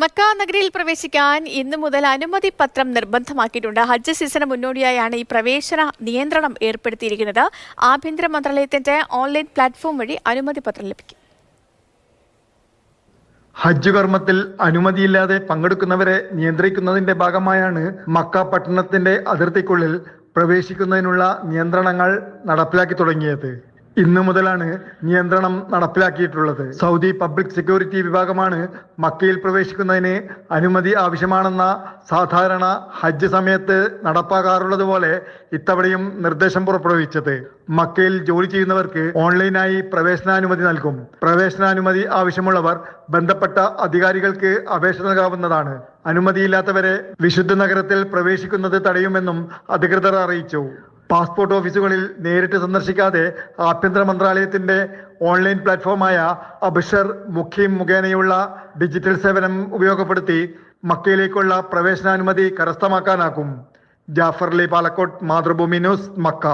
Mecca നഗരിയിൽ പ്രവേശിക്കാൻ ഇന്നു മുതൽ അനുമതി പത്രം നിർബന്ധമാക്കിയിട്ടുണ്ട്. ഹജ്ജ് സീസണ് മുന്നോടിയായാണ് ഈ പ്രവേശന നിയന്ത്രണം ഏർപ്പെടുത്തിയിരിക്കുന്നത്. ആഭ്യന്തര മന്ത്രാലയത്തിന്റെ ഓൺലൈൻ പ്ലാറ്റ്ഫോം വഴി അനുമതി പത്രം ലഭിക്കും. ഹജ്ജ് കർമ്മത്തിൽ അനുമതിയില്ലാതെ പങ്കെടുക്കുന്നവരെ നിയന്ത്രിക്കുന്നതിന്റെ ഭാഗമായാണ് മക്ക പട്ടണത്തിന്റെ അതിർത്തിക്കുള്ളിൽ പ്രവേശിക്കുന്നതിനുള്ള നിയന്ത്രണങ്ങൾ നടപ്പിലാക്കി തുടങ്ങിയത്. ഇന്നു മുതലാണ് നിയന്ത്രണം നടപ്പിലാക്കിയിട്ടുള്ളത്. സൗദി പബ്ലിക് സെക്യൂരിറ്റി വിഭാഗമാണ് മക്കയിൽ പ്രവേശിക്കുന്നതിന് അനുമതി ആവശ്യമാണെന്ന സാധാരണ ഹജ്ജ് സമയത്ത് നടപ്പാക്കാറുള്ളത് പോലെ ഇത്തവണയും നിർദ്ദേശം പുറപ്പെടുവിച്ചത്. മക്കയിൽ ജോലി ചെയ്യുന്നവർക്ക് ഓൺലൈനായി പ്രവേശനാനുമതി നൽകും. പ്രവേശനാനുമതി ആവശ്യമുള്ളവർ ബന്ധപ്പെട്ട അധികാരികൾക്ക് അപേക്ഷ നൽകാവുന്നതാണ്. അനുമതിയില്ലാത്തവരെ വിശുദ്ധ നഗരത്തിൽ പ്രവേശിക്കുന്നത് തടയുമെന്നും അധികൃതർ അറിയിച്ചു. പാസ്പോർട്ട് ഓഫീസുകളിൽ നേരിട്ട് സന്ദർശിക്കാതെ ആഭ്യന്തര മന്ത്രാലയത്തിന്റെ ഓൺലൈൻ പ്ലാറ്റ്ഫോമായ അബ്ഷർ മുഖീം മുഖേനയുള്ള ഡിജിറ്റൽ സേവനം ഉപയോഗപ്പെടുത്തി മക്കയിലേക്കുള്ള പ്രവേശനാനുമതി കരസ്ഥമാക്കാനാകും. Jafar Ali Palakkode, Mathrubhumi news, Mecca.